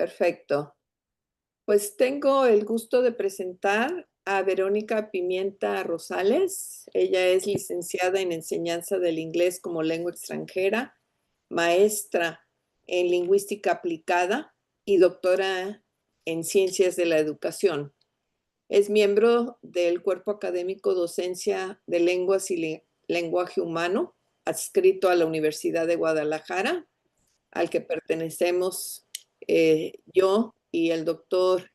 Perfecto. Pues tengo el gusto de presentar a Verónica Pimienta Rosales. Ella es licenciada en Enseñanza del Inglés como lengua extranjera, maestra en Lingüística Aplicada y doctora en Ciencias de la Educación. Es miembro del Cuerpo Académico Docencia de Lenguas y Lenguaje Humano, adscrito a la Universidad de Guadalajara, al que pertenecemos yo y el doctor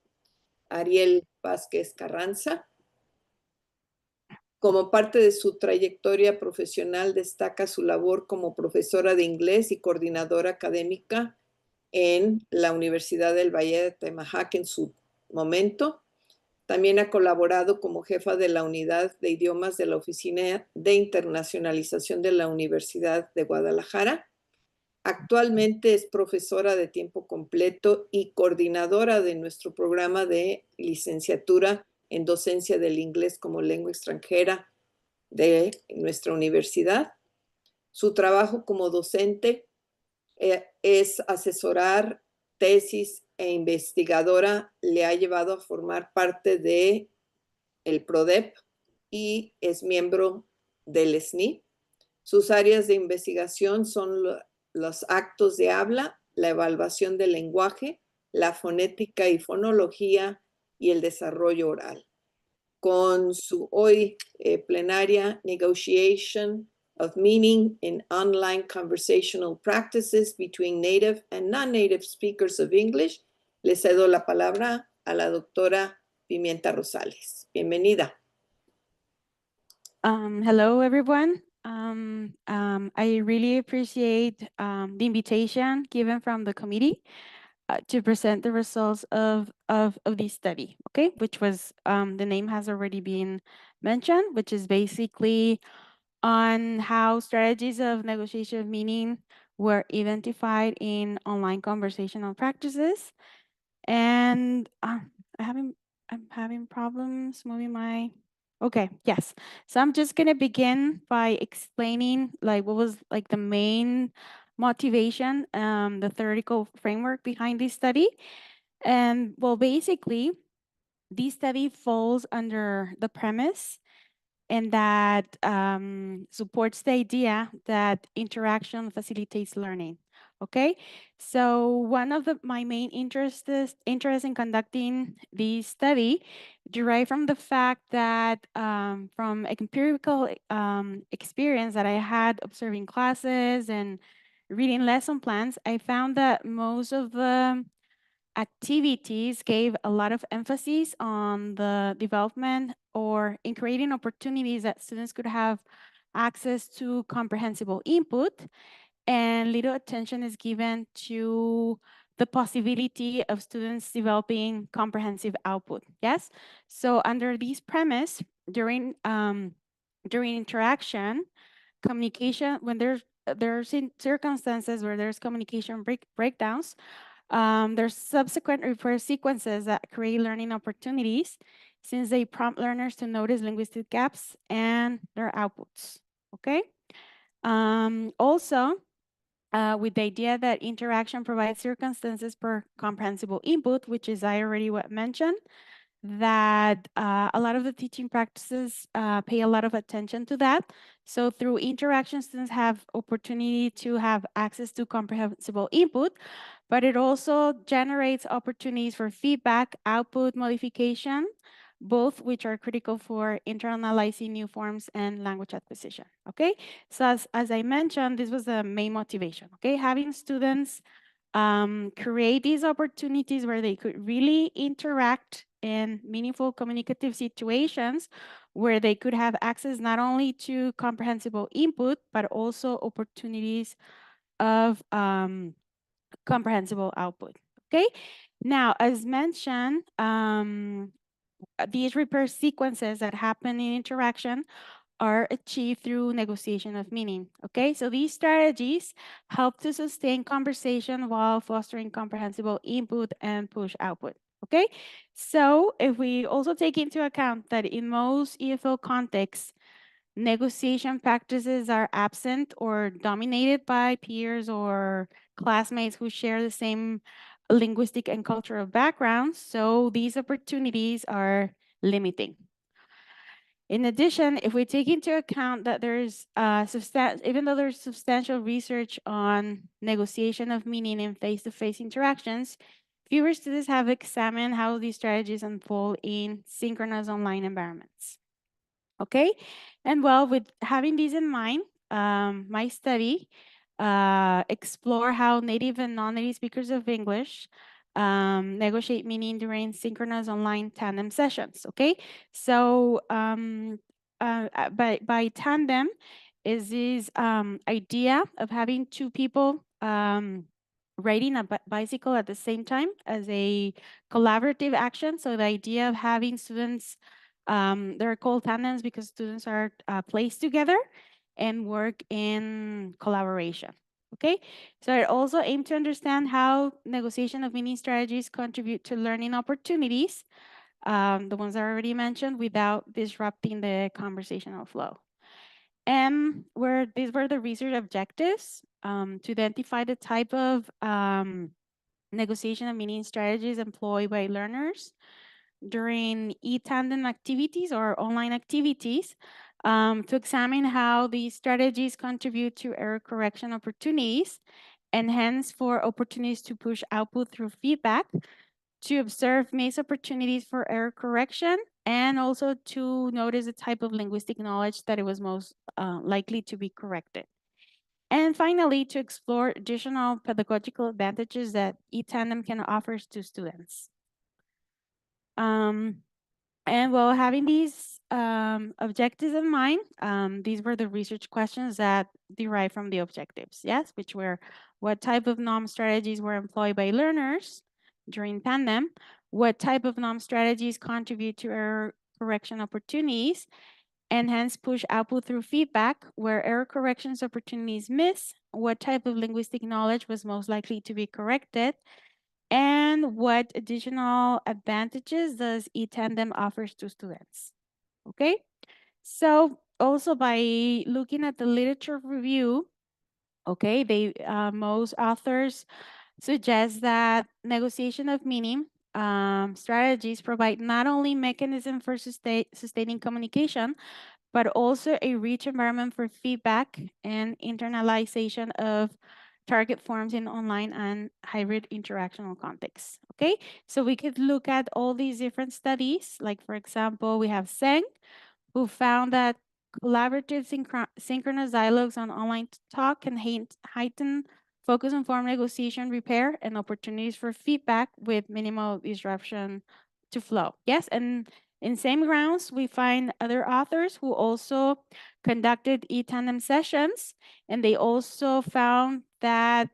Ariel Vázquez Carranza. Como parte de su trayectoria profesional, destaca su labor como profesora de inglés y coordinadora académica en la Universidad del Valle de Temajac en su momento. También ha colaborado como jefa de la Unidad de Idiomas de la Oficina de Internacionalización de la Universidad de Guadalajara. Actualmente es profesora de tiempo completo y coordinadora de nuestro programa de licenciatura en docencia del inglés como lengua extranjera de nuestra universidad. Su trabajo como docente es asesorar tesis e investigadora. Le ha llevado a formar parte de el PRODEP y es miembro del SNI. Sus áreas de investigación son los actos de habla, la evaluación del lenguaje, la fonética y fonología y el desarrollo oral. Con su hoy plenaria Negotiation of Meaning in Online Conversational Practices Between Native and Non-Native Speakers of English, le cedo la palabra a la doctora Pimienta Rosales. Bienvenida. Hello, everyone. I really appreciate the invitation given from the committee to present the results of this study, okay, which was, the name has already been mentioned, which is basically on how strategies of negotiation of meaning were identified in online conversational practices. And I'm having problems moving my... Okay, yes. So I'm just going to begin by explaining like what was like the main motivation, the theoretical framework behind this study. And well, basically, this study falls under the premise and that supports the idea that interaction facilitates learning. Okay, so one of my main interest in conducting this study derived from the fact that from empirical experience that I had observing classes and reading lesson plans, I found that most of the activities gave a lot of emphasis on the development or in creating opportunities that students could have access to comprehensible input, and little attention is given to the possibility of students developing comprehensive output. Yes, so under this premise, during interaction, communication, when there's circumstances where there's communication breakdowns, there's subsequent reverse sequences that create learning opportunities since they prompt learners to notice linguistic gaps and their outputs, okay? Also, with the idea that interaction provides circumstances for comprehensible input, which is I already mentioned, that a lot of the teaching practices pay a lot of attention to that. So through interaction, students have opportunity to have access to comprehensible input, but it also generates opportunities for feedback, output modification, both which are critical for internalizing new forms and language acquisition, okay? So as I mentioned, this was the main motivation, okay? Having students create these opportunities where they could really interact in meaningful communicative situations where they could have access not only to comprehensible input, but also opportunities of comprehensible output, okay? Now, as mentioned, these repair sequences that happen in interaction are achieved through negotiation of meaning, okay? So these strategies help to sustain conversation while fostering comprehensible input and push output, okay? So if we also take into account that in most EFL contexts, negotiation practices are absent or dominated by peers or classmates who share the same linguistic and cultural backgrounds, so these opportunities are limiting. In addition, if we take into account that there's even though there's substantial research on negotiation of meaning in face-to-face interactions, fewer studies have examined how these strategies unfold in synchronous online environments. Okay, and well, with having these in mind, my study explore how native and non-native speakers of English negotiate meaning during synchronous online tandem sessions. Okay, so by tandem is this idea of having two people riding a bicycle at the same time as a collaborative action. So the idea of having students, they're called tandems because students are placed together and work in collaboration. Okay, so I also aim to understand how negotiation of meaning strategies contribute to learning opportunities, the ones I already mentioned, without disrupting the conversational flow. And these were the research objectives, to identify the type of negotiation of meaning strategies employed by learners during e-tandem activities or online activities, to examine how these strategies contribute to error correction opportunities, and hence for opportunities to push output through feedback, to observe missed opportunities for error correction, and also to notice the type of linguistic knowledge that it was most likely to be corrected. And finally, to explore additional pedagogical advantages that e-tandem can offer to students. And while having these objectives in mind, these were the research questions that derived from the objectives, yes, which were what type of NOM strategies were employed by learners during tandem, what type of NOM strategies contribute to error correction opportunities, and hence push output through feedback, where error corrections opportunities miss, what type of linguistic knowledge was most likely to be corrected, and what additional advantages does e-tandem offers to students. Okay, so also by looking at the literature review, okay, most authors suggest that negotiation of meaning strategies provide not only mechanism for sustaining communication, but also a rich environment for feedback and internalization of target forms in online and hybrid interactional contexts. Okay, so we could look at all these different studies, like for example, we have Seng, who found that collaborative synchronous dialogues on online talk can heighten focus on form negotiation, repair, and opportunities for feedback with minimal disruption to flow. Yes, and in same grounds, we find other authors who also conducted e-tandem sessions, and they also found that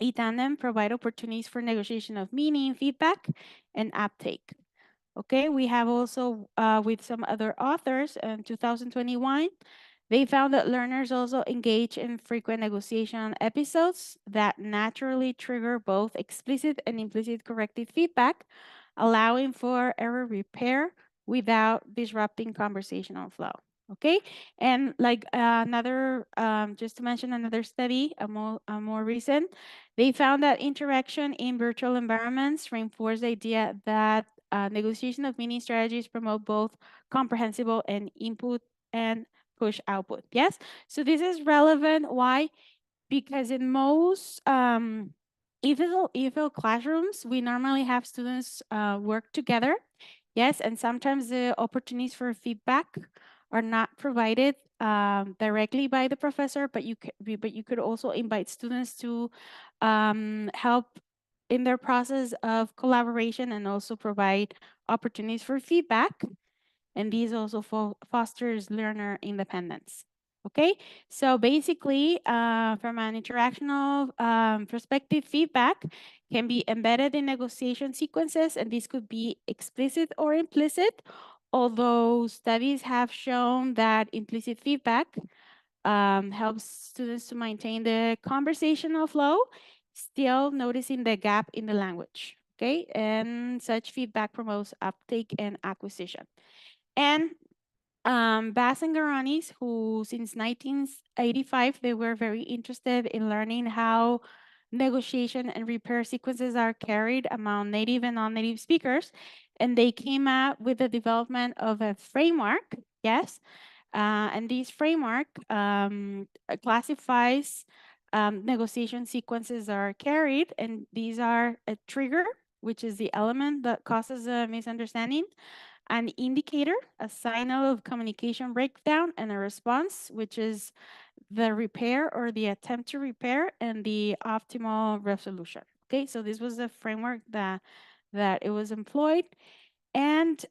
e-tandem provide opportunities for negotiation of meaning, feedback, and uptake. Okay, we have also with some other authors in 2021, they found that learners also engage in frequent negotiation episodes that naturally trigger both explicit and implicit corrective feedback, allowing for error repair without disrupting conversational flow. Okay, and like another, just to mention another study, a more recent, they found that interaction in virtual environments reinforce the idea that negotiation of meaning strategies promote both comprehensible and input and push output. Yes, so this is relevant. Why? Because in most EFL classrooms, we normally have students work together. Yes, and sometimes the opportunities for feedback are not provided directly by the professor, but you could also invite students to help in their process of collaboration and also provide opportunities for feedback. And these also fosters learner independence. Okay, so basically, from an interactional perspective, feedback can be embedded in negotiation sequences, and this could be explicit or implicit, although studies have shown that implicit feedback helps students to maintain the conversational flow, still noticing the gap in the language. Okay, and such feedback promotes uptake and acquisition. And Bass and Garanis, who since 1985, they were very interested in learning how negotiation and repair sequences are carried among native and non-native speakers. And they came out with the development of a framework, yes. And this framework classifies negotiation sequences are carried, and these are a trigger, which is the element that causes a misunderstanding, an indicator, a signal of communication breakdown, and a response, which is the repair or the attempt to repair, and the optimal resolution. Okay, so this was the framework that it was employed. And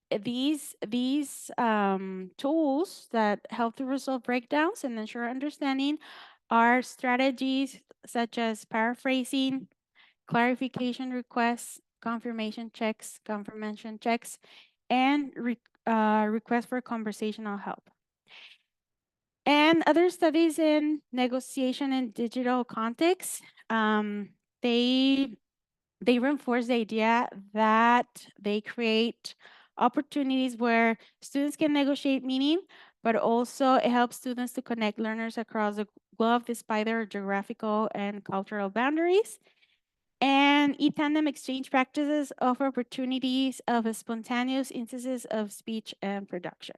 these tools that help to resolve breakdowns and ensure understanding are strategies such as paraphrasing, clarification requests, confirmation checks, and requests for conversational help. And other studies in negotiation in digital context, they reinforce the idea that they create opportunities where students can negotiate meaning, but also it helps students to connect learners across the globe despite their geographical and cultural boundaries. And e-tandem exchange practices offer opportunities of spontaneous instances of speech and production.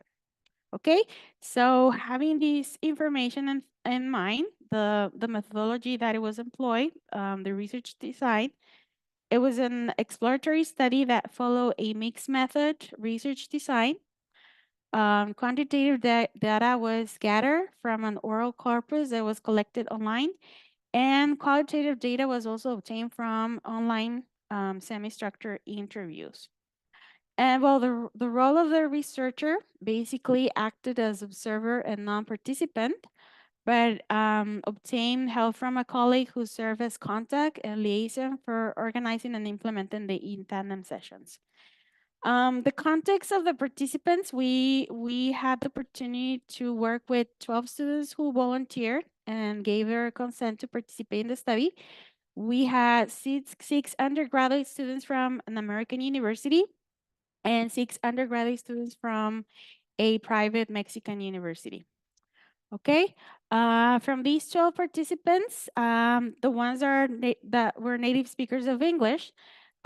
Okay, so having this information in mind, the methodology that it was employed, the research design, it was an exploratory study that followed a mixed method research design. Quantitative data was gathered from an oral corpus that was collected online, and qualitative data was also obtained from online semi-structured interviews. And well, the role of the researcher basically acted as observer and non-participant, but obtained help from a colleague who served as contact and liaison for organizing and implementing the in-tandem sessions. The context of the participants, we had the opportunity to work with 12 students who volunteered and gave their consent to participate in the study. We had six undergraduate students from an American university and 6 undergraduate students from a private Mexican university. Okay, from these 12 participants, the ones that were native speakers of English,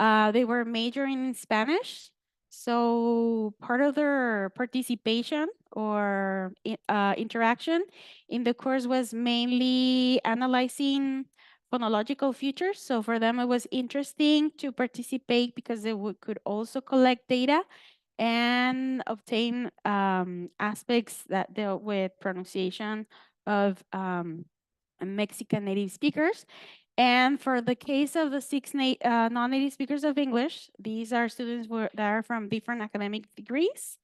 they were majoring in Spanish. So part of their participation or interaction in the course was mainly analyzing phonological features. So for them, it was interesting to participate because they could also collect data and obtain aspects that dealt with pronunciation of Mexican native speakers. And for the case of the 6 non-native speakers of English, these are students that are from different academic degrees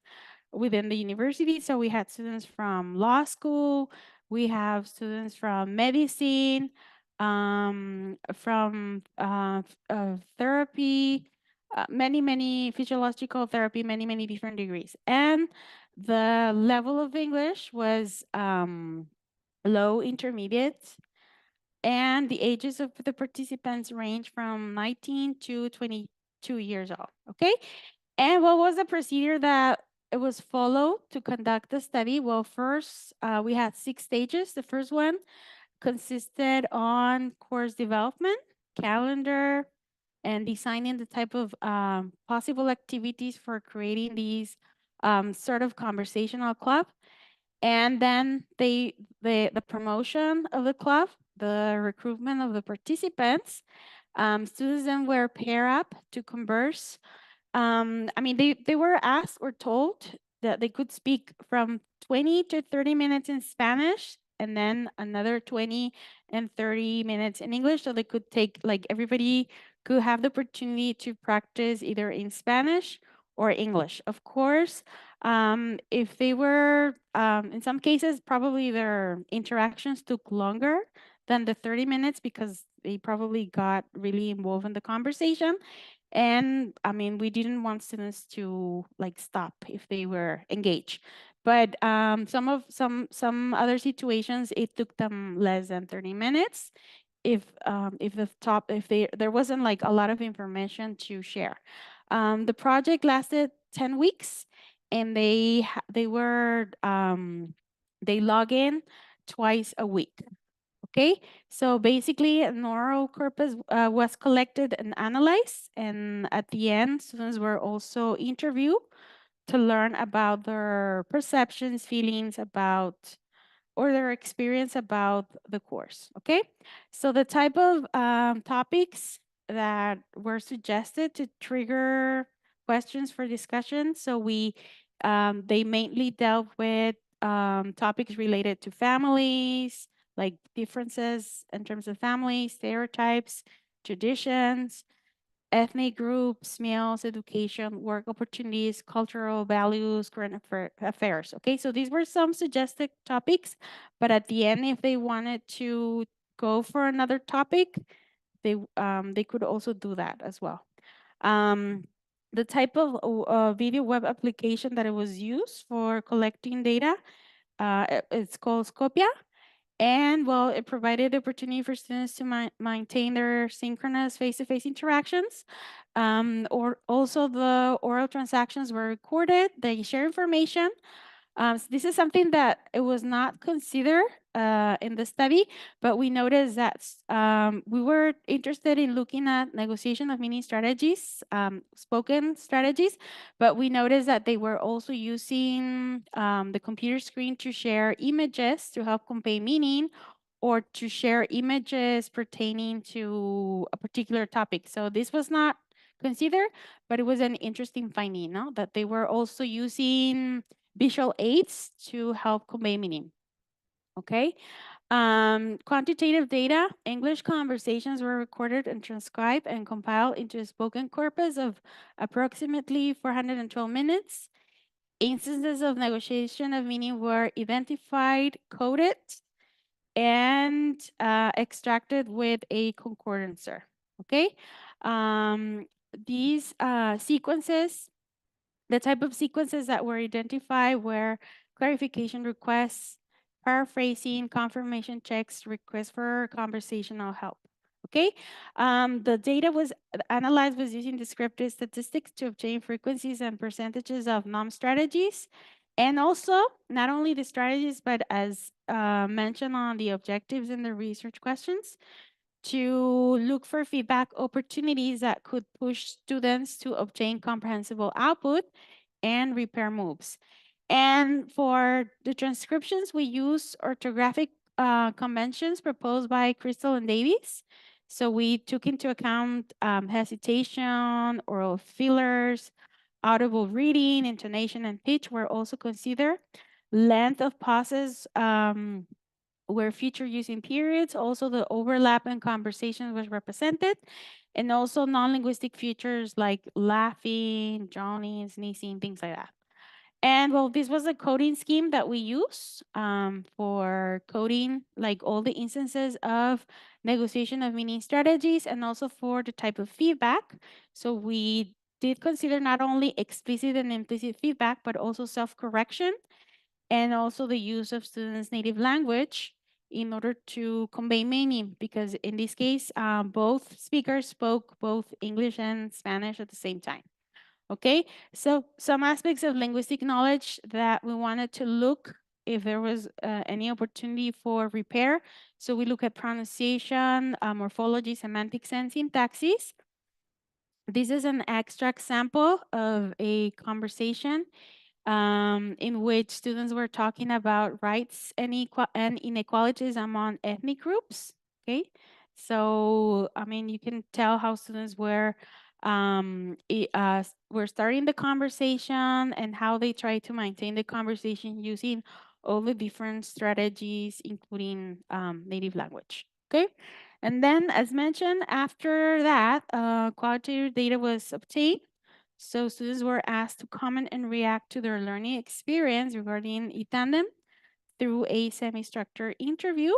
within the university. So we had students from law school, we have students from medicine, from therapy, many physiological therapy, many different degrees. And the level of English was low intermediate, and the ages of the participants range from 19 to 22 years old. Okay, and what was the procedure that it was followed to conduct the study? Well, first we had 6 stages. The first one consisted on course development, calendar, and designing the type of possible activities for creating these sort of conversational club. And then the promotion of the club, the recruitment of the participants. Students then were paired up to converse. I mean, they were asked or told that they could speak from 20 to 30 minutes in Spanish and then another 20 and 30 minutes in English. So they could take, like, everybody could have the opportunity to practice either in Spanish or English. Of course, if they were, in some cases, probably their interactions took longer than the 30 minutes because they probably got really involved in the conversation. And I mean, we didn't want students to like stop if they were engaged. But some other situations, it took them less than 30 minutes if there wasn't like a lot of information to share. The project lasted 10 weeks, and they log in twice a week. Okay, so basically an oral corpus was collected and analyzed, and at the end, students were also interviewed to learn about their perceptions, feelings about, or their experience about the course, okay? So the type of topics that were suggested to trigger questions for discussion, so they mainly dealt with topics related to families, like differences in terms of family, stereotypes, traditions, ethnic groups, meals, education, work opportunities, cultural values, current affairs. Okay, so these were some suggested topics, but at the end, if they wanted to go for another topic, they could also do that as well. The type of video web application that it was used for collecting data, it's called Scopia. And well, it provided the opportunity for students to maintain their synchronous face-to-face interactions. Or also the oral transactions were recorded. They share information. So this is something that it was not considered in the study, but we noticed that we were interested in looking at negotiation of meaning strategies, spoken strategies, but we noticed that they were also using the computer screen to share images to help convey meaning, or to share images pertaining to a particular topic. So this was not considered, but it was an interesting finding, no? That they were also using visual aids to help convey meaning. Okay. Quantitative data, English conversations were recorded and transcribed and compiled into a spoken corpus of approximately 412 minutes. Instances of negotiation of meaning were identified, coded, and extracted with a concordancer. Okay. These sequences, the type of sequences that were identified were clarification requests, paraphrasing, confirmation checks, requests for conversational help. Okay, the data was analyzed was using descriptive statistics to obtain frequencies and percentages of NOM strategies. And also, not only the strategies, but as mentioned on the objectives in the research questions, to look for feedback opportunities that could push students to obtain comprehensible output and repair moves. And for the transcriptions, we use orthographic conventions proposed by Crystal and Davies. So we took into account hesitation, oral fillers, audible reading, intonation, and pitch were also considered. Length of pauses were featured using periods. Also, the overlap in conversation was represented. And also non-linguistic features like laughing, yawning, sneezing, things like that. And well, this was a coding scheme that we use for coding like all the instances of negotiation of meaning strategies, and also for the type of feedback. So we did consider not only explicit and implicit feedback, but also self-correction, and also the use of students' native language in order to convey meaning, because in this case, both speakers spoke both English and Spanish at the same time. Okay, so some aspects of linguistic knowledge that we wanted to look if there was any opportunity for repair. So we look at pronunciation, morphology, semantics, and syntaxes. This is an extract sample of a conversation in which students were talking about rights and inequalities among ethnic groups. Okay, so I mean, you can tell how students were starting the conversation and how they try to maintain the conversation using all the different strategies, including native language. Okay, and then as mentioned, after that, qualitative data was obtained. So students were asked to comment and react to their learning experience regarding eTandem through a semi-structured interview.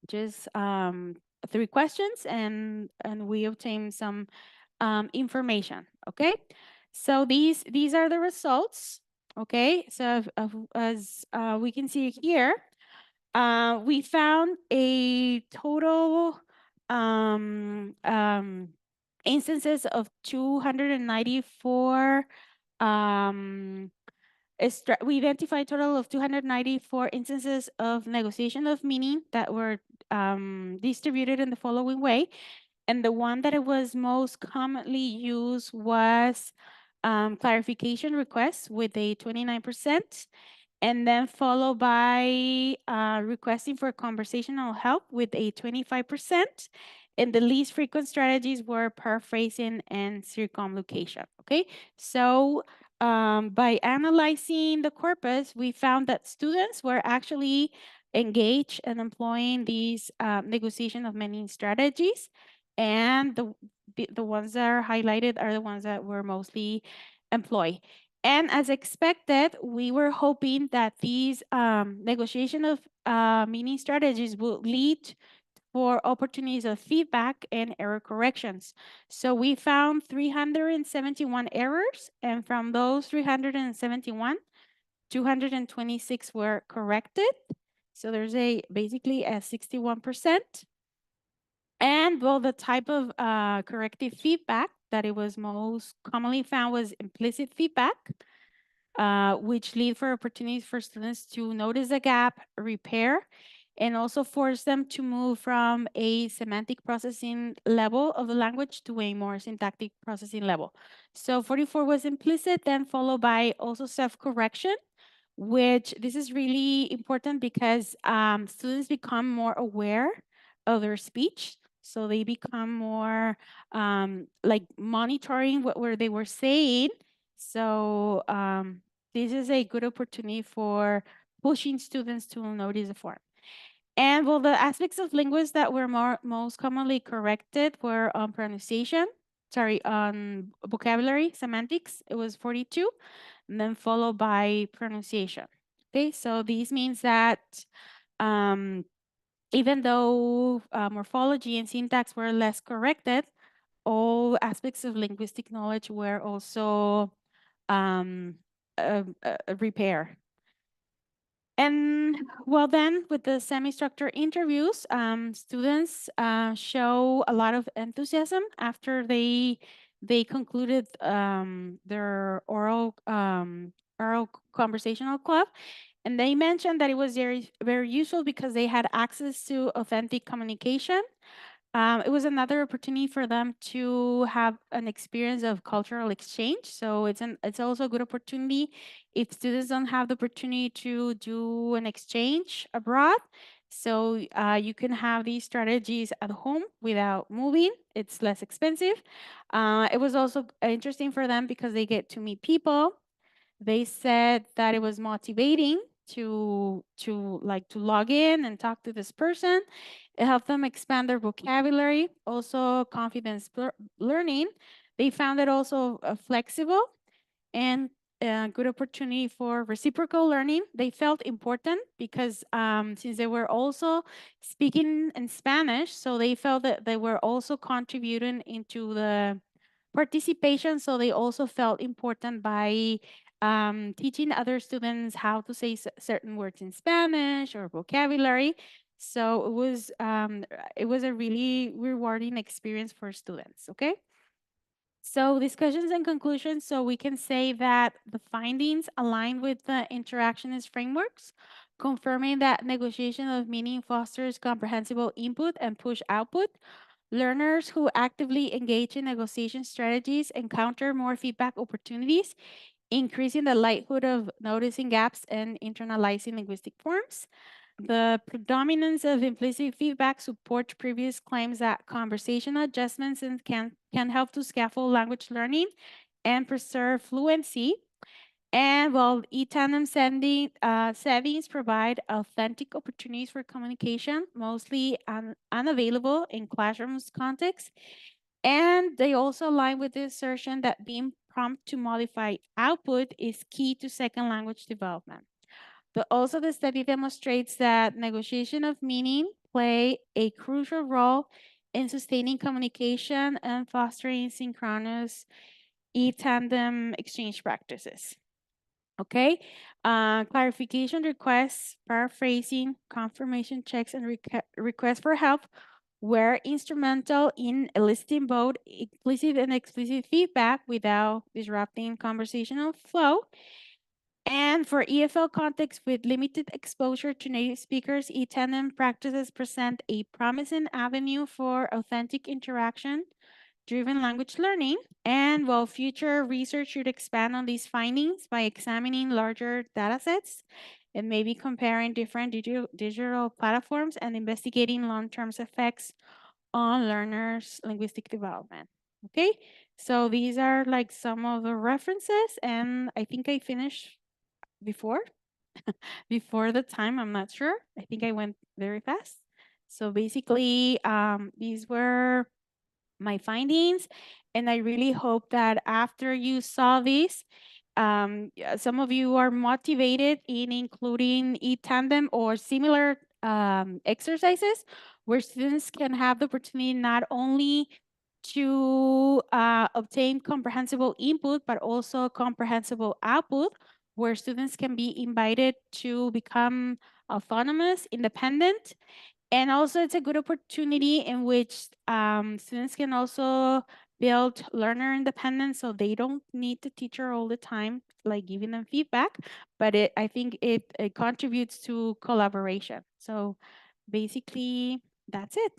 Just 3 questions, and we obtained some information. Okay, so these are the results. Okay, so as we can see here, we found a total instances of 294 we identified a total of 294 instances of negotiation of meaning that were distributed in the following way. And the one that it was most commonly used was clarification requests with a 29%, and then followed by requesting for conversational help with a 25%. And the least frequent strategies were paraphrasing and circumlocution. Okay, so by analyzing the corpus, we found that students were actually engaged in employing these negotiation of meaning strategies, and the ones that are highlighted are the ones that were mostly employed. And as expected, we were hoping that these negotiation of meaning strategies would lead for opportunities of feedback and error corrections. So we found 371 errors, and from those 371, 226 were corrected. So there's basically a 61%. And well, the type of corrective feedback that it was most commonly found was implicit feedback, which lead for opportunities for students to notice a gap, repair, and also force them to move from a semantic processing level of the language to a more syntactic processing level. So 44 was implicit, then followed by also self-correction, which this is really important because students become more aware of their speech. So they become more like monitoring what they were saying. So this is a good opportunity for pushing students to notice the form. And well, the aspects of linguists that were most commonly corrected were on pronunciation, on vocabulary, semantics, it was 42, and then followed by pronunciation. Okay, so this means that even though morphology and syntax were less corrected, all aspects of linguistic knowledge were also repaired. And well, then with the semi-structured interviews, students show a lot of enthusiasm after they concluded their oral conversational club. And they mentioned that it was very useful because they had access to authentic communication. It was another opportunity for them to have an experience of cultural exchange. So it's also a good opportunity if students don't have the opportunity to do an exchange abroad. So you can have these strategies at home without moving. It's less expensive. It was also interesting for them because they get to meet people. They said that it was motivating to log in and talk to this person. It helped them expand their vocabulary, also confidence learning. They found it also flexible and a good opportunity for reciprocal learning. They felt important because since they were also speaking in Spanish, so they felt that they were also contributing into the participation. So they also felt important by teaching other students how to say certain words in Spanish or vocabulary. So it was a really rewarding experience for students. Okay. So discussions and conclusions. So we can say that the findings align with the interactionist frameworks, confirming that negotiation of meaning fosters comprehensible input and push output. Learners who actively engage in negotiation strategies encounter more feedback opportunities, increasing the likelihood of noticing gaps and internalizing linguistic forms. The predominance of implicit feedback supports previous claims that conversational adjustments can help to scaffold language learning and preserve fluency. And while e-tandem settings provide authentic opportunities for communication, mostly unavailable in classrooms context. And they also align with the assertion that being prompt to modify output is key to second language development. But also the study demonstrates that negotiation of meaning play a crucial role in sustaining communication and fostering synchronous e-tandem exchange practices. Okay, clarification requests, paraphrasing, confirmation checks, and requests for help were instrumental in eliciting both implicit and explicit feedback without disrupting conversational flow. And for EFL context with limited exposure to native speakers, e-tandem practices present a promising avenue for authentic interaction driven language learning. And while future research should expand on these findings by examining larger data sets and maybe comparing different digital platforms and investigating long-term effects on learners' linguistic development. Okay, so these are like some of the references, and I think I finished before before the time. I'm not sure. I think I went very fast. So basically, these were my findings, and I really hope that after you saw this, some of you are motivated in including e-tandem or similar exercises where students can have the opportunity not only to obtain comprehensible input, but also comprehensible output, where students can be invited to become autonomous, independent, and also it's a good opportunity in which students can also build learner independence, so they don't need the teacher all the time, like giving them feedback, but I think it contributes to collaboration. So basically, that's it.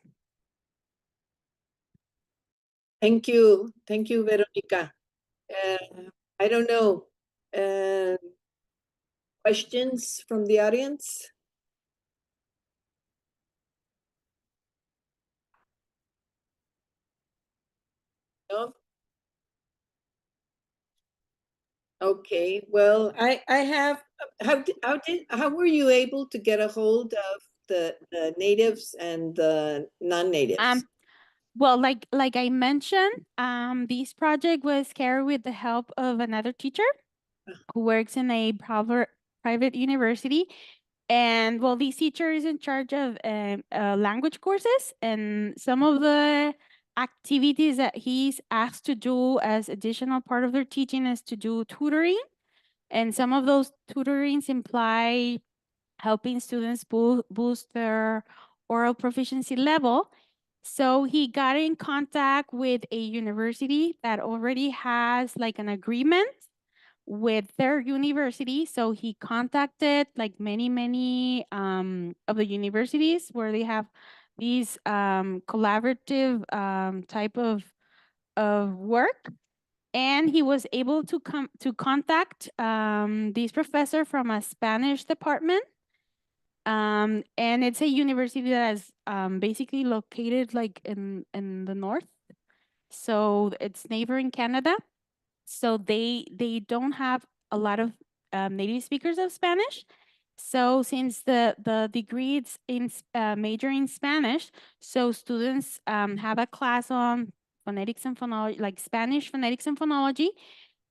Thank you, Verónica. I don't know, questions from the audience? No? Okay, well, I have, how were you able to get a hold of the natives and the non-natives? Well, like I mentioned, this project was carried with the help of another teacher who works in a private university. And well, this teacher is in charge of language courses, and some of the activities that he's asked to do as additional part of their teaching is to do tutoring. And some of those tutorings imply helping students boost their oral proficiency level. So he got in contact with a university that already has like an agreement with their university. So he contacted like many of the universities where they have these collaborative type of work. And he was able to come to contact this professor from a Spanish department. And it's a university that is basically located like in the north. So it's neighboring Canada. So they don't have a lot of native speakers of Spanish. So since the degree it's in major in Spanish, so students have a class on phonetics and phonology, like Spanish phonetics and phonology.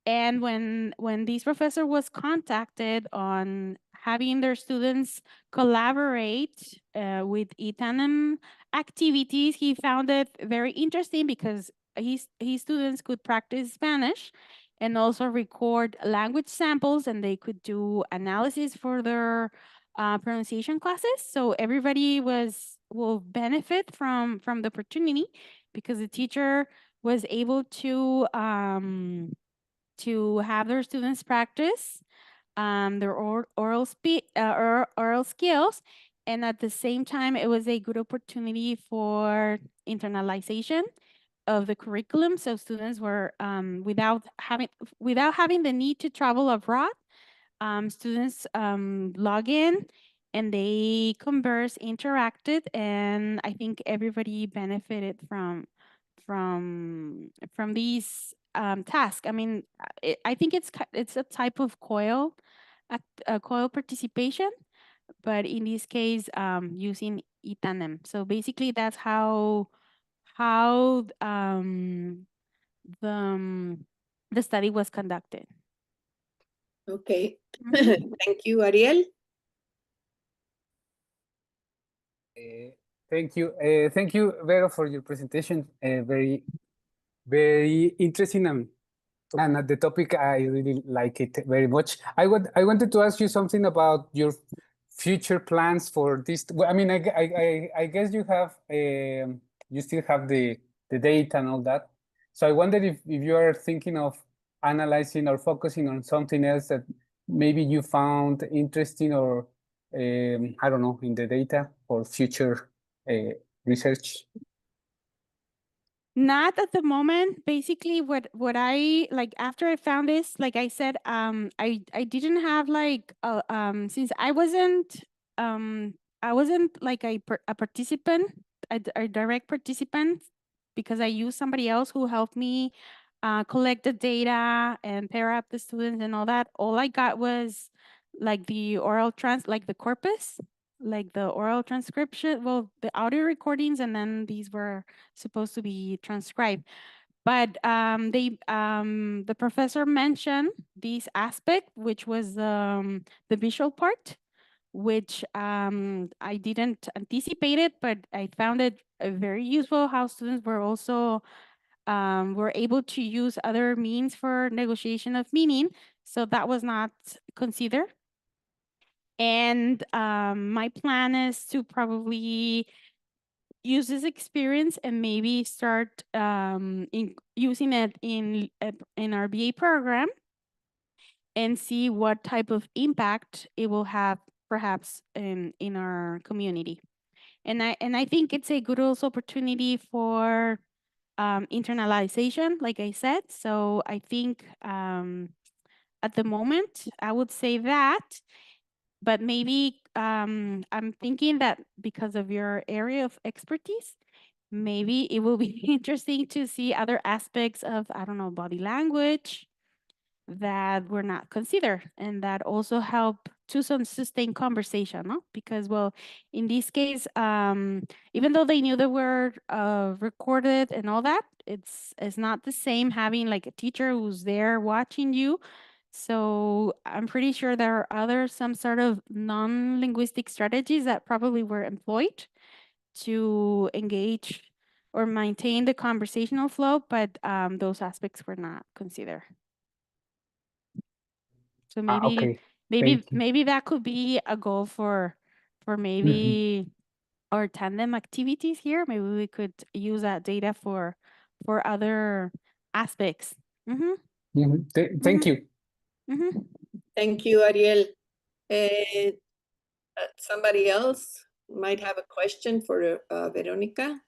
And when this professor was contacted on having their students collaborate with e-tandem activities, he found it very interesting because his students could practice Spanish and also record language samples, and they could do analysis for their pronunciation classes. So everybody will benefit from the opportunity because the teacher was able to have their students practice their oral skills, and at the same time, it was a good opportunity for internalization of the curriculum. So students were without having the need to travel abroad. Students log in and they converse, interacted, and I think everybody benefited from these tasks. I mean, I think it's a type of COIL participation, but in this case, using e-tandem. So basically, that's how the study was conducted. Okay, thank you, Ariel. Thank you, Vero, for your presentation. Very interesting, and the topic I really like it very much. I wanted to ask you something about your future plans for this. Well, I mean, I guess you have you still have the data and all that. So I wondered if you are thinking of analyzing or focusing on something else that maybe you found interesting or I don't know, in the data for future research? Not at the moment. Basically, what I like after I found this, like I said, I didn't have like since I wasn't like a participant, a direct participant, because I used somebody else who helped me collect the data and pair up the students and all that. All I got was like the like the corpus, like the oral transcription, well, the audio recordings, and then these were supposed to be transcribed. But the professor mentioned this aspect, which was the visual part, which I didn't anticipate it, but I found it very useful how students were also were able to use other means for negotiation of meaning. So that was not considered. And my plan is to probably use this experience and maybe start using it in our BA program and see what type of impact it will have perhaps in our community. And I think it's a good also opportunity for internalization, like I said. So I think at the moment, I would say that, but maybe I'm thinking that because of your area of expertise, maybe it will be interesting to see other aspects of, I don't know, body language that were not considered and that also help to some sustain conversation, no? Because, well, in this case, even though they knew they were recorded and all that, it's not the same having like a teacher who's there watching you. So I'm pretty sure there are other some sort of non-linguistic strategies that probably were employed to engage or maintain the conversational flow, but those aspects were not considered. So maybe Okay. Thank you. maybe that could be a goal for maybe our tandem activities here. Maybe we could use that data for other aspects. Thank you. Thank you, Ariel. Somebody else might have a question for Verónica?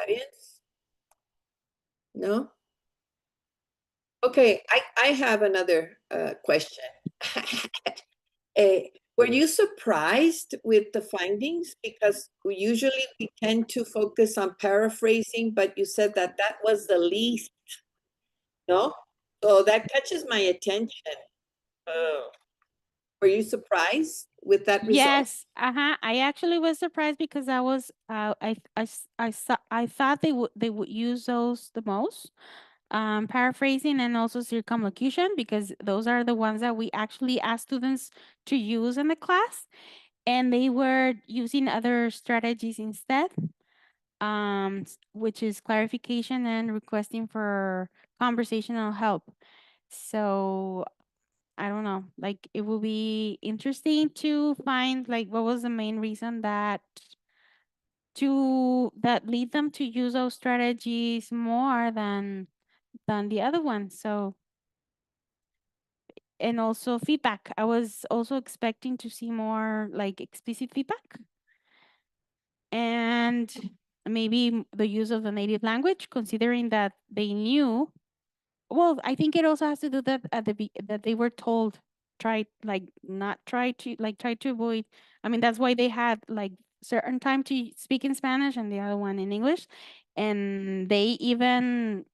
Audience? No? Okay, I have another question. Were you surprised with the findings? Because usually we tend to focus on paraphrasing, but you said that that was the least, no? So that catches my attention. Were you surprised with that result? Yes, I actually was surprised because I was I thought they would use those the most. Paraphrasing and also circumlocution, because those are the ones that we actually ask students to use in the class, and they were using other strategies instead, which is clarification and requesting for conversational help. So I don't know, like it will be interesting to find like what was the main reason that lead them to use those strategies more than the other one. So, and also feedback. I was also expecting to see more like explicit feedback and maybe the use of the native language, considering that they knew. Well, I think it also has to do that that they were told try to avoid. I mean, that's why they had like certain time to speak in Spanish and the other one in English, and they even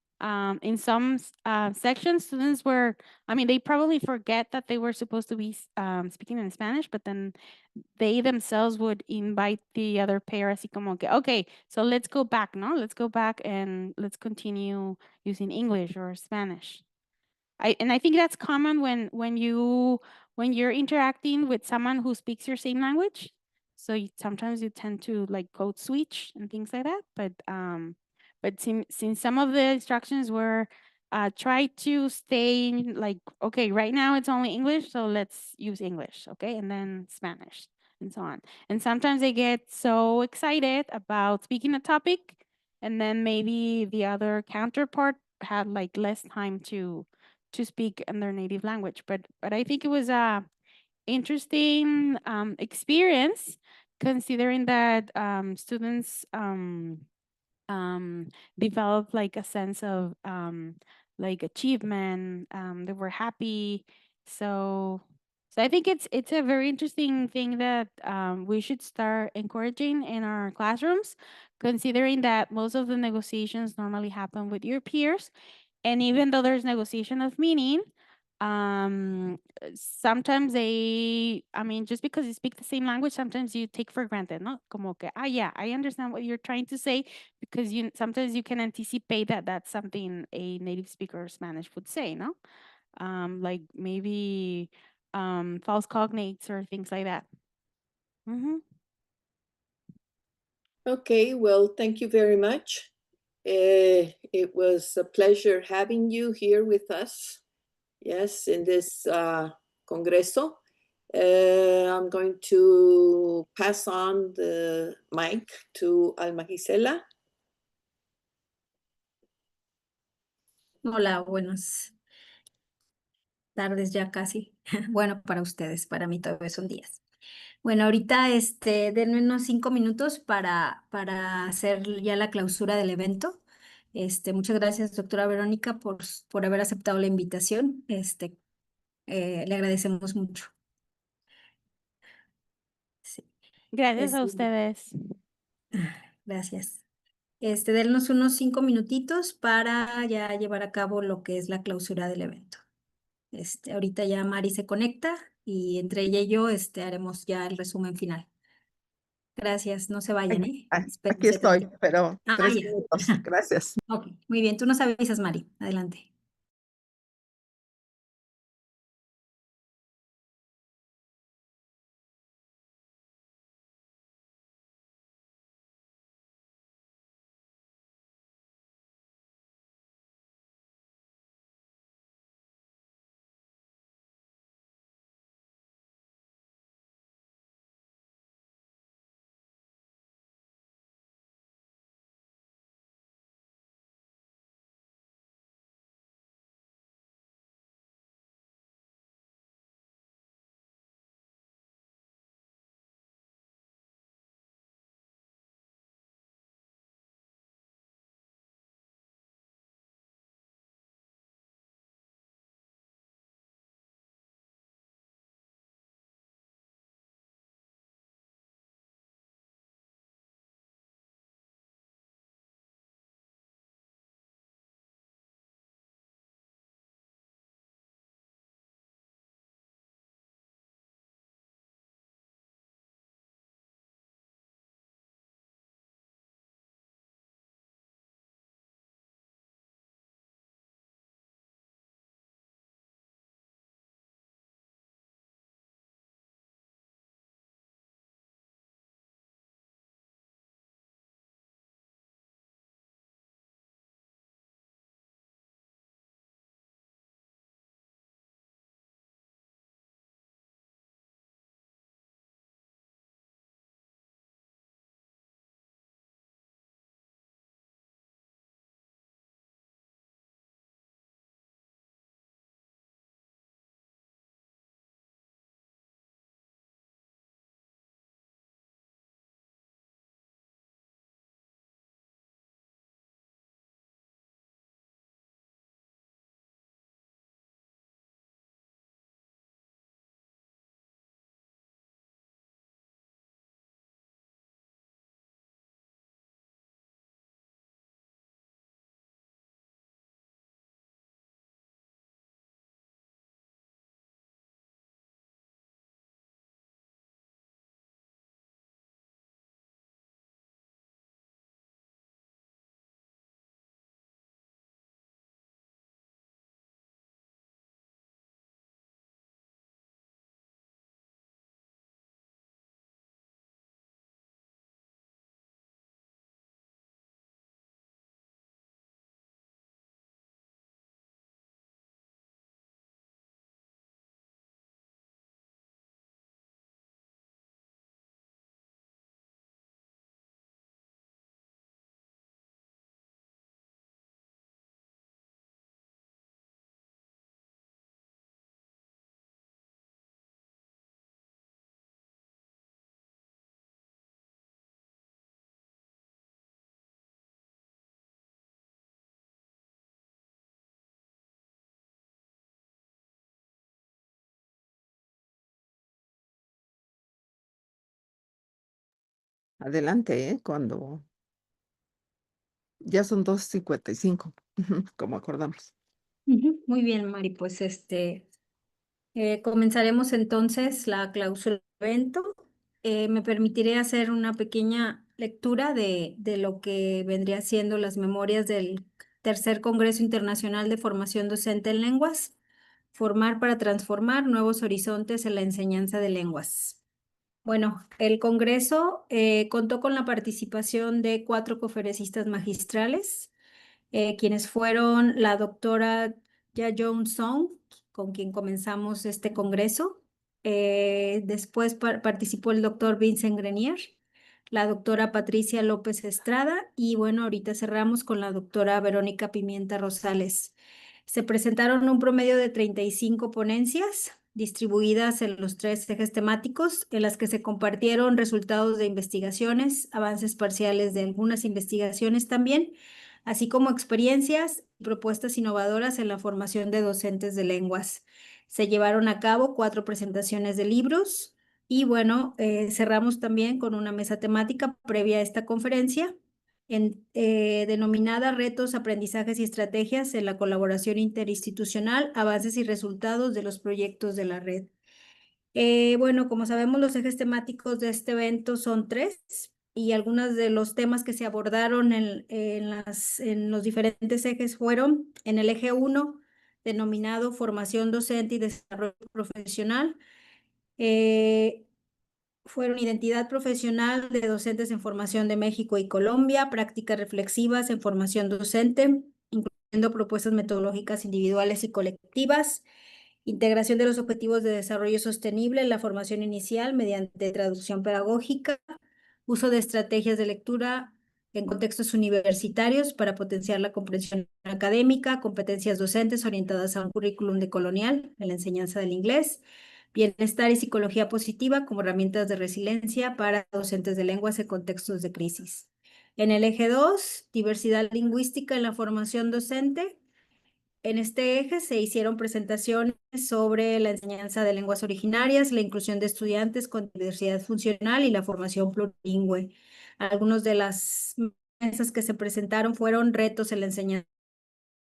in some sections students were. I mean, they probably forget that they were supposed to be speaking in Spanish, but then they themselves would invite the other pair así como que, okay, so let's go back, no? Let's go back and let's continue using English or Spanish. I think that's common when you're interacting with someone who speaks your same language. So sometimes you tend to like code switch and things like that. But since some of the instructions were try to stay in like, okay, right now it's only English, so let's use English, okay, and then Spanish and so on. And sometimes they get so excited about speaking a topic, and then maybe the other counterpart had like less time to to speak in their native language. But I think it was a interesting experience, considering that students developed like a sense of like achievement. They were happy. So I think it's a very interesting thing that we should start encouraging in our classrooms, considering that most of the negotiations normally happen with your peers. And even though there's negotiation of meaning, sometimes I mean, just because you speak the same language, sometimes you take for granted, no? Como que, yeah, I understand what you're trying to say, because sometimes you can anticipate that that's something a native speaker of Spanish would say, no? Like maybe false cognates or things like that. Okay, well, thank you very much. It was a pleasure having you here with us. Yes, in this Congreso. I'm going to pass on the mic to Alma Gisela. Hola, buenas tardes ya casi. Bueno, para ustedes, para mí todavía son días. Bueno, ahorita denme unos 5 minutos para hacer ya la clausura del evento. Muchas gracias, doctora Verónica, por haber aceptado la invitación. Le agradecemos mucho. Sí. Gracias a ustedes. Gracias. Dennos unos 5 minutitos para ya llevar a cabo lo que es la clausura del evento. Ahorita ya Mari se conecta y entre ella y yo haremos ya el resumen final. Gracias, no se vayan, ¿eh? Aquí estoy, pero 3 ya. minutos. Gracias. Ok, muy bien, tú nos avisas, Mari. Adelante. Adelante, cuando ya son 2:55, como acordamos. Muy bien, Mari, pues comenzaremos entonces la clausura del evento. Me permitiré hacer una pequeña lectura de lo que vendría siendo las memorias del tercer Congreso Internacional de Formación Docente en Lenguas, Formar para Transformar Nuevos Horizontes en la Enseñanza de Lenguas. Bueno, el Congreso contó con la participación de 4 conferencistas magistrales, quienes fueron la doctora Ya-Joon Song, con quien comenzamos este congreso. Después participó el doctor Vincent Grenier, la doctora Patricia López Estrada y bueno, ahorita cerramos con la doctora Verónica Pimienta Rosales. Se presentaron un promedio de 35 ponencias distribuidas en los 3 ejes temáticos, en las que se compartieron resultados de investigaciones, avances parciales de algunas investigaciones también, así como experiencias y propuestas innovadoras en la formación de docentes de lenguas. Se llevaron a cabo 4 presentaciones de libros y bueno, cerramos también con una mesa temática previa a esta conferencia denominada Retos, Aprendizajes y Estrategias en la Colaboración Interinstitucional, Avances y Resultados de los Proyectos de la Red. Bueno, como sabemos, los ejes temáticos de este evento son 3 y algunos de los temas que se abordaron en los diferentes ejes fueron en el eje 1, denominado Formación Docente y Desarrollo Profesional. Fueron identidad profesional de docentes en formación de México y Colombia, prácticas reflexivas en formación docente, incluyendo propuestas metodológicas individuales y colectivas, integración de los objetivos de desarrollo sostenible en la formación inicial mediante traducción pedagógica, uso de estrategias de lectura en contextos universitarios para potenciar la comprensión académica, competencias docentes orientadas a un currículum decolonial en la enseñanza del inglés, bienestar y psicología positiva como herramientas de resiliencia para docentes de lenguas en contextos de crisis. En el eje 2, diversidad lingüística en la formación docente. En este eje se hicieron presentaciones sobre la enseñanza de lenguas originarias, la inclusión de estudiantes con diversidad funcional y la formación plurilingüe. Algunas de las mesas que se presentaron fueron retos en la enseñanza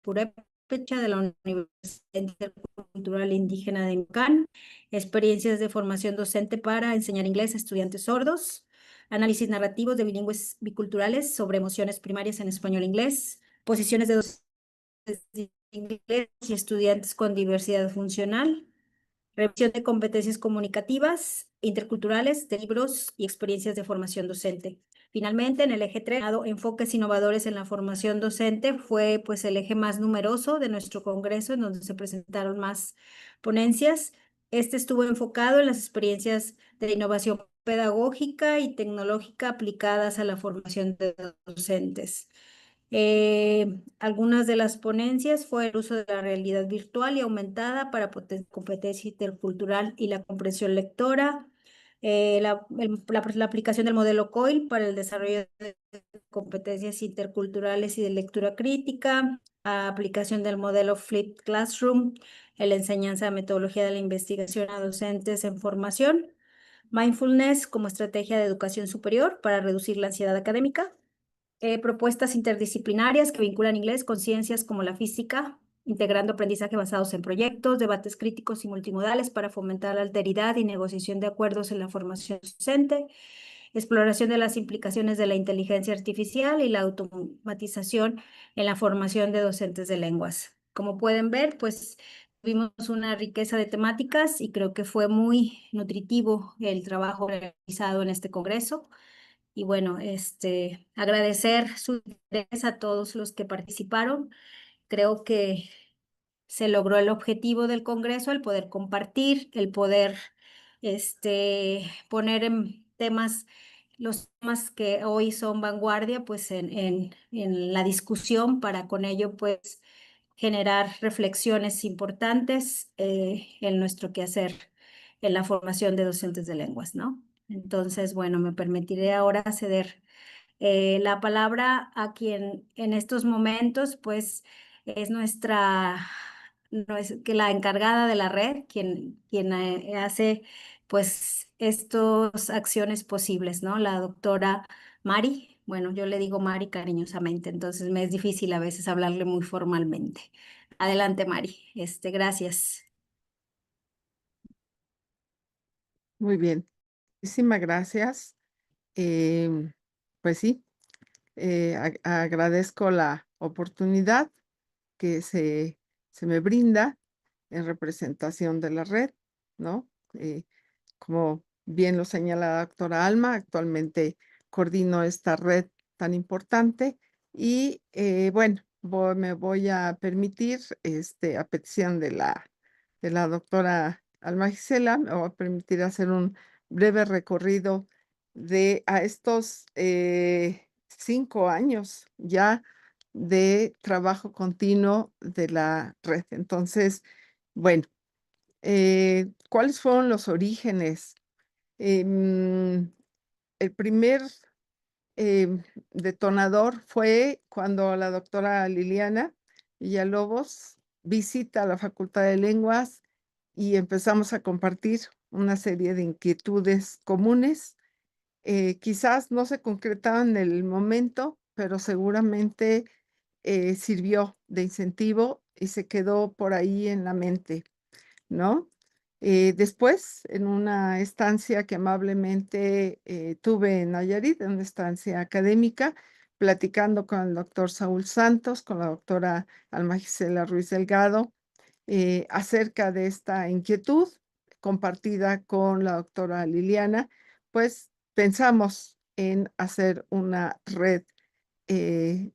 purépecha de la Universidad Intercultural Indígena de Michoacán, experiencias de formación docente para enseñar inglés a estudiantes sordos, análisis narrativos de bilingües biculturales sobre emociones primarias en español e inglés, posiciones de docentes de inglés y estudiantes con diversidad funcional, revisión de competencias comunicativas, interculturales, de libros y experiencias de formación docente. Finalmente, en el eje 3, enfoques innovadores en la formación docente, fue pues el eje más numeroso de nuestro congreso, en donde se presentaron más ponencias. Este estuvo enfocado en las experiencias de innovación pedagógica y tecnológica aplicadas a la formación de docentes. Algunas de las ponencias fue el uso de la realidad virtual y aumentada para competencia intercultural y la comprensión lectora, la aplicación del modelo COIL para el desarrollo de competencias interculturales y de lectura crítica, aplicación del modelo Flipped Classroom en la enseñanza de metodología de la investigación a docentes en formación, mindfulness como estrategia de educación superior para reducir la ansiedad académica, propuestas interdisciplinarias que vinculan inglés con ciencias como la física, integrando aprendizaje basados en proyectos, debates críticos y multimodales para fomentar la alteridad y negociación de acuerdos en la formación docente, exploración de las implicaciones de la inteligencia artificial y la automatización en la formación de docentes de lenguas. Como pueden ver, pues tuvimos una riqueza de temáticas y creo que fue muy nutritivo el trabajo realizado en este congreso. Y bueno, agradecer su interés a todos los que participaron. Creo que se logró el objetivo del Congreso, el poder compartir, el poder poner en temas, los temas que hoy son vanguardia, pues en la discusión para con ello, pues generar reflexiones importantes en nuestro quehacer en la formación de docentes de lenguas, ¿no? Entonces, bueno, me permitiré ahora ceder la palabra a quien en estos momentos, pues, es que la encargada de la red, quien hace pues estas acciones posibles, ¿no? La doctora Mari, bueno, yo le digo Mari cariñosamente, entonces me es difícil a veces hablarle muy formalmente. Adelante, Mari. Gracias. Muy bien, muchísimas gracias. Pues sí, agradezco la oportunidad que se me brinda en representación de la red, ¿no? Como bien lo señala la doctora Alma, actualmente coordino esta red tan importante y bueno, me voy a permitir, a petición de la doctora Alma Gisela, me voy a permitir hacer un breve recorrido a estos 5 años ya de trabajo continuo de la red. Entonces, bueno, ¿cuáles fueron los orígenes? El primer detonador fue cuando la doctora Liliana Villalobos visita la Facultad de Lenguas y empezamos a compartir una serie de inquietudes comunes. Quizás no se concretaban en el momento, pero seguramente sirvió de incentivo y se quedó por ahí en la mente, ¿no? Después, en una estancia que amablemente tuve en Nayarit, en una estancia académica, platicando con el doctor Saúl Santos, con la doctora Alma Gisela Ruiz Delgado, acerca de esta inquietud compartida con la doctora Liliana, pues pensamos en hacer una red que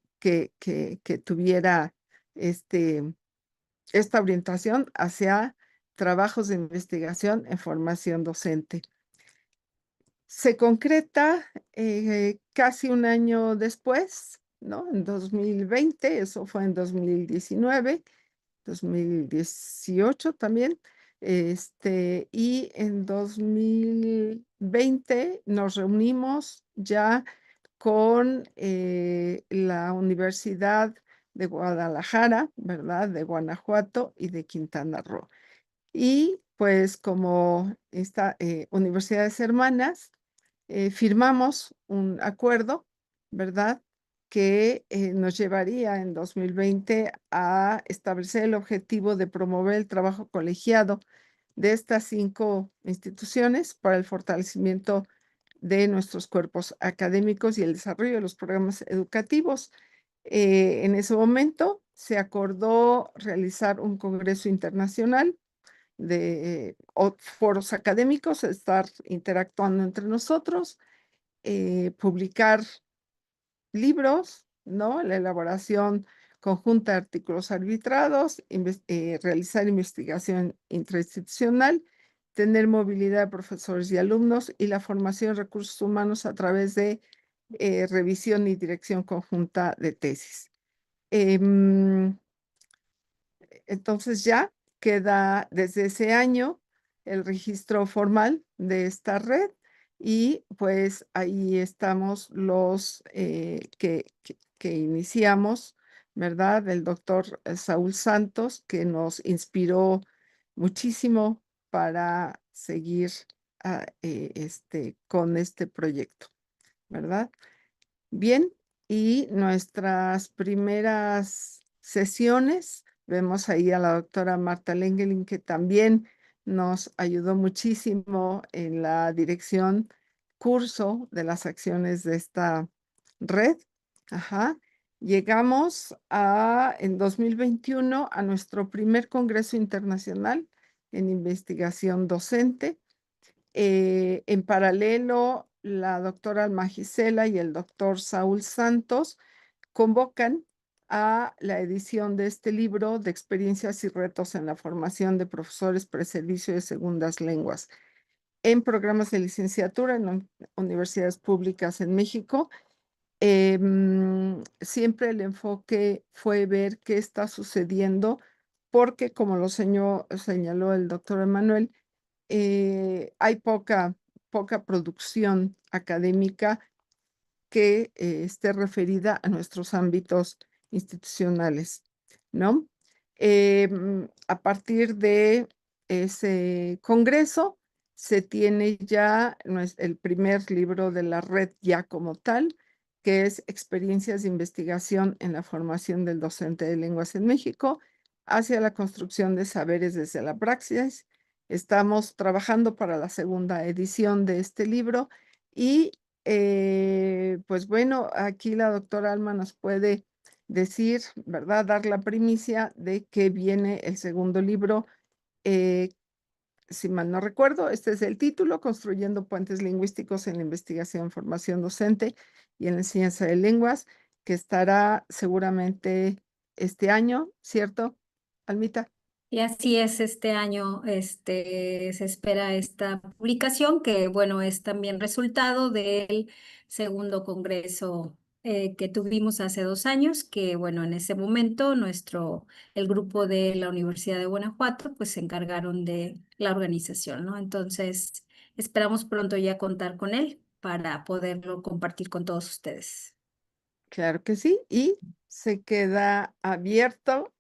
tuviera esta orientación hacia trabajos de investigación en formación docente. Se concreta casi un año después, ¿no? En 2020, eso fue en 2019, 2018 también, y en 2020 nos reunimos ya con la Universidad de Guadalajara, ¿verdad? De Guanajuato y de Quintana Roo. Y pues como universidades hermanas, firmamos un acuerdo, ¿verdad? Que nos llevaría en 2020 a establecer el objetivo de promover el trabajo colegiado de estas 5 instituciones para el fortalecimiento de nuestros cuerpos académicos y el desarrollo de los programas educativos. En ese momento se acordó realizar un congreso internacional de foros académicos, estar interactuando entre nosotros, publicar libros, ¿no? La elaboración conjunta de artículos arbitrados, realizar investigación intrainstitucional, tener movilidad de profesores y alumnos y la formación de recursos humanos a través de revisión y dirección conjunta de tesis. Entonces ya queda desde ese año el registro formal de esta red y pues ahí estamos los que iniciamos, ¿verdad? El doctor Saúl Santos, que nos inspiró muchísimo para seguir con este proyecto, ¿verdad? Bien, y nuestras primeras sesiones, vemos ahí a la doctora Marta Lengelin, que también nos ayudó muchísimo en la dirección curso de las acciones de esta red. Ajá. Llegamos en 2021 a nuestro primer Congreso Internacional en Investigación Docente. En paralelo, la doctora Alma Gisela y el doctor Saúl Santos convocan a la edición de este libro de experiencias y retos en la formación de profesores preservicio de segundas lenguas en programas de licenciatura en universidades públicas en México. Siempre el enfoque fue ver qué está sucediendo, porque como lo señaló el doctor Emanuel, hay poca producción académica que esté referida a nuestros ámbitos institucionales, ¿no? A partir de ese congreso se tiene ya el primer libro de la red ya como tal, que es Experiencias de investigación en la formación del docente de lenguas en México hacia la construcción de saberes desde la praxis. Estamos trabajando para la segunda edición de este libro y pues bueno, aquí la doctora Alma nos puede decir, ¿verdad? Dar la primicia de que viene el segundo libro. Si mal no recuerdo, este es el título, Construyendo puentes lingüísticos en la investigación, formación docente y en la enseñanza de lenguas, que estará seguramente este año, ¿cierto, Almita? Y así es, este año se espera esta publicación, que bueno, es también resultado del segundo congreso que tuvimos hace 2 años, que bueno, en ese momento el grupo de la Universidad de Guanajuato, pues se encargaron de la organización, ¿no? Entonces, esperamos pronto ya contar con él para poderlo compartir con todos ustedes. Claro que sí, y se queda abierto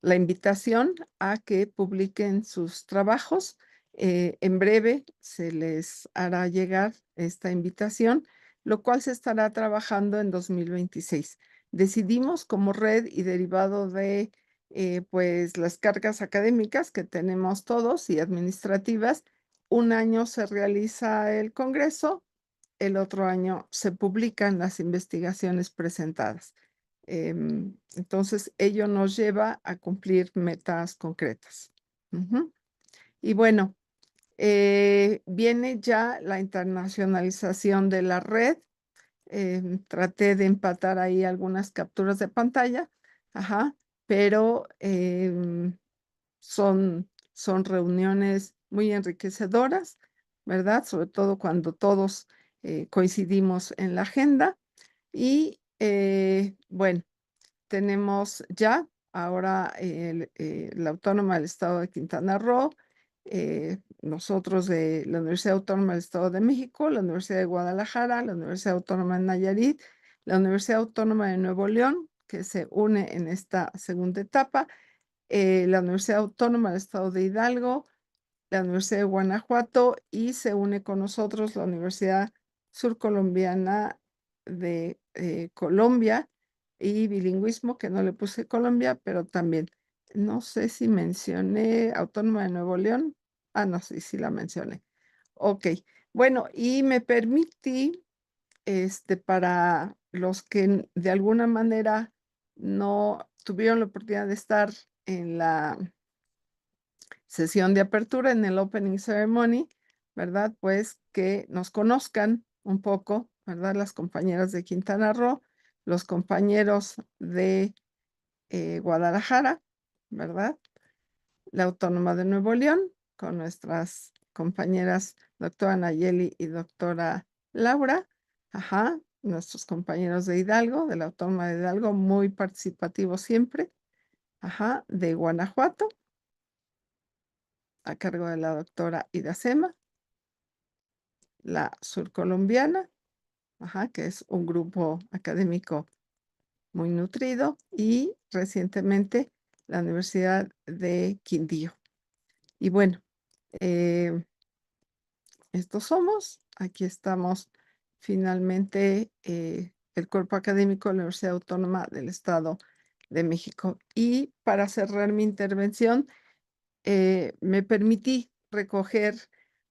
la invitación a que publiquen sus trabajos. En breve se les hará llegar esta invitación, lo cual se estará trabajando en 2026. Decidimos como red y derivado de pues las cargas académicas que tenemos todos y administrativas, un año se realiza el Congreso, el otro año se publican las investigaciones presentadas. Entonces, ello nos lleva a cumplir metas concretas. Y bueno, viene ya la internacionalización de la red. Traté de empatar ahí algunas capturas de pantalla, pero son reuniones muy enriquecedoras, ¿verdad? Sobre todo cuando todos coincidimos en la agenda. Y bueno, tenemos ya ahora la Autónoma del Estado de Quintana Roo, nosotros de la Universidad Autónoma del Estado de México, la Universidad de Guadalajara, la Universidad Autónoma de Nayarit, la Universidad Autónoma de Nuevo León, que se une en esta segunda etapa, la Universidad Autónoma del Estado de Hidalgo, la Universidad de Guanajuato y se une con nosotros la Universidad Surcolombiana de Colombia y bilingüismo, que no le puse Colombia, pero también, no sé si mencioné Autónoma de Nuevo León. Ah, no, sí la mencioné. Ok, bueno, y me permití, para los que de alguna manera no tuvieron la oportunidad de estar en la sesión de apertura, en el Opening Ceremony, ¿verdad? Pues que nos conozcan un poco, ¿verdad? Las compañeras de Quintana Roo, los compañeros de Guadalajara, ¿verdad? La Autónoma de Nuevo León, con nuestras compañeras doctora Nayeli y doctora Laura, nuestros compañeros de Hidalgo, de la Autónoma de Hidalgo, muy participativos siempre, de Guanajuato, a cargo de la doctora Iracema, la surcolombiana, que es un grupo académico muy nutrido, y recientemente la Universidad de Quindío. Y bueno, estos somos, aquí estamos finalmente el cuerpo académico de la Universidad Autónoma del Estado de México. Y para cerrar mi intervención, me permití recoger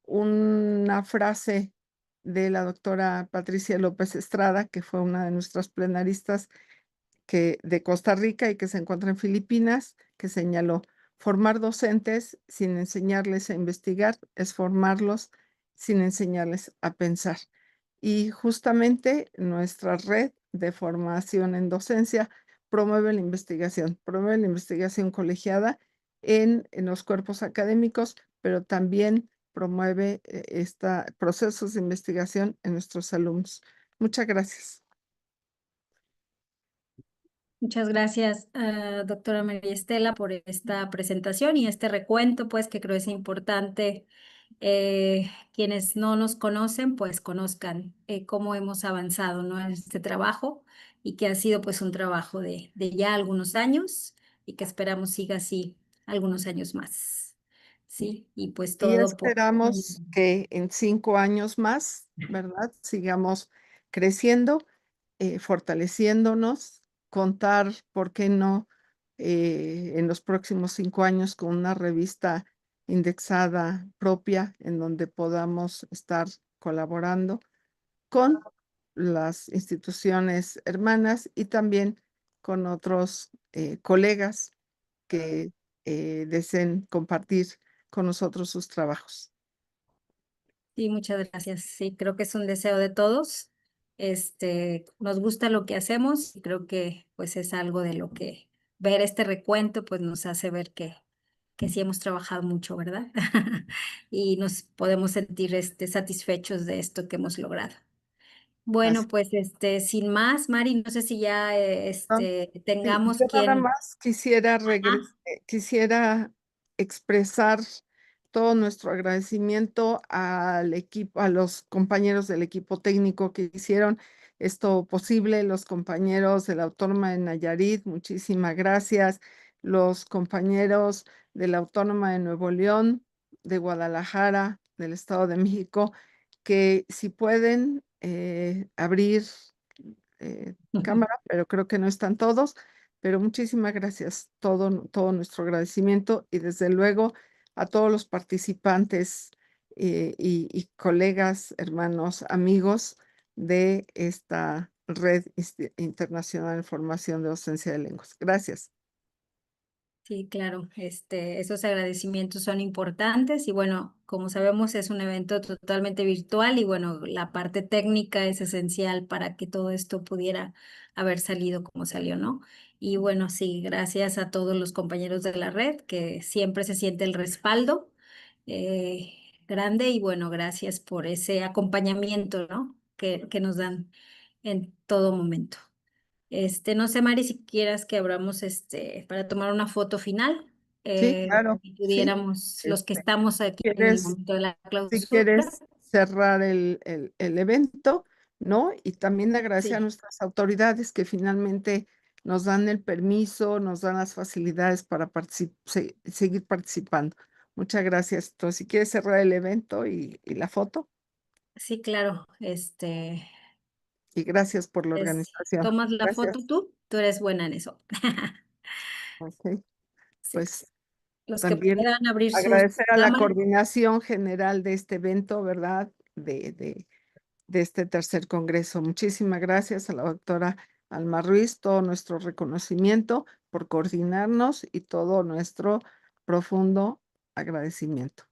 una frase de la doctora Patricia López Estrada, que fue una de nuestras plenaristas de Costa Rica y que se encuentra en Filipinas, que señaló: formar docentes sin enseñarles a investigar es formarlos sin enseñarles a pensar. Y justamente nuestra red de formación en docencia promueve la investigación colegiada en los cuerpos académicos, pero también promueve procesos de investigación en nuestros alumnos. Muchas gracias. Muchas gracias, doctora María Estela, por esta presentación y este recuento, pues que creo es importante. Quienes no nos conocen, pues conozcan cómo hemos avanzado, ¿no?, en este trabajo, y que ha sido pues un trabajo de ya algunos años y que esperamos siga así algunos años más. Sí, y pues Y todo por... esperamos que en 5 años más, ¿verdad? Sigamos creciendo, fortaleciéndonos, contar, ¿por qué no? En los próximos 5 años con una revista indexada propia en donde podamos estar colaborando con las instituciones hermanas y también con otros colegas que deseen compartir con nosotros sus trabajos. Sí, muchas gracias. Sí, creo que es un deseo de todos. Nos gusta lo que hacemos y creo que pues es algo de lo que ver este recuento pues nos hace ver que sí hemos trabajado mucho, ¿verdad? Y nos podemos sentir satisfechos de esto que hemos logrado. Bueno, pues sin más, Mari, no sé si ya Sí, tengamos yo nada quien... más quisiera quisiera expresar todo nuestro agradecimiento al equipo, a los compañeros del equipo técnico que hicieron esto posible, los compañeros de la Autónoma de Nayarit, muchísimas gracias, los compañeros de la Autónoma de Nuevo León, de Guadalajara, del Estado de México, que si pueden abrir cámara, pero creo que no están todos, pero muchísimas gracias, todo nuestro agradecimiento y desde luego a todos los participantes y colegas, hermanos, amigos de esta red internacional de formación de docencia de lenguas. Gracias. Sí, claro, esos agradecimientos son importantes y bueno, como sabemos es un evento totalmente virtual y bueno, la parte técnica es esencial para que todo esto pudiera haber salido como salió, ¿no? Y bueno, sí, gracias a todos los compañeros de la red que siempre se siente el respaldo eh, grande y bueno, gracias por ese acompañamiento, ¿no? Que nos dan en todo momento. No sé, Mari, si quieras que abramos para tomar una foto final, Sí, claro, y sí. pudiéramos, los que estamos aquí en el ¿Quieres? momento de la Si clausura. quieres cerrar el evento, ¿no? Y también agradecer a Sí, nuestras autoridades que finalmente nos dan el permiso, nos dan las facilidades para seguir participando. Muchas gracias. Entonces, si quieres cerrar el evento y la foto, sí, claro. y gracias por la organización. ¿Tomas la foto Gracias. tú? Tú eres buena en eso. Ok, Sí. pues Los que también puedan abrir sus agradecer a la cámaras. coordinación general de este evento, ¿verdad? De este tercer congreso. Muchísimas gracias a la doctora Alma Ruiz, todo nuestro reconocimiento por coordinarnos y todo nuestro profundo agradecimiento.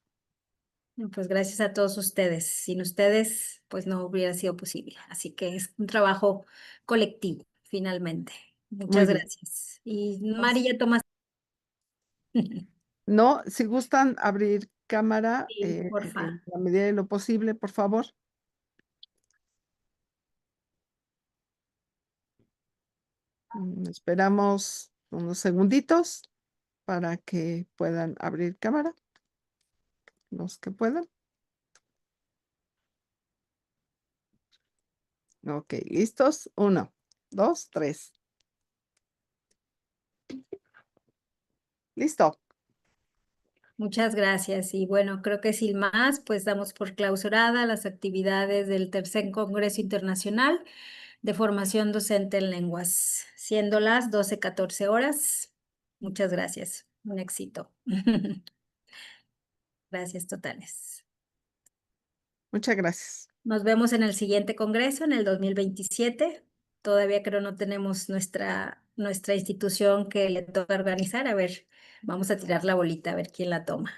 Pues gracias a todos ustedes. Sin ustedes, pues no hubiera sido posible. Así que es un trabajo colectivo, finalmente. Muy Muchas bien. gracias. Y Mari, Pues, ya tomas. no, si gustan abrir cámara Sí, en porfa. la medida de lo posible, por favor. Esperamos unos segunditos para que puedan abrir cámara, los que puedan. Ok, listos. 1, 2, 3. Listo. Muchas gracias. Y bueno, creo que sin más, pues damos por clausurada las actividades del tercer Congreso Internacional de Formación Docente en Lenguas, siendo las 12:14 horas. Muchas gracias. Un éxito. Gracias totales. Muchas gracias. Nos vemos en el siguiente congreso, en el 2027. Todavía creo no tenemos nuestra institución que le toca organizar. A ver, vamos a tirar la bolita, a ver quién la toma.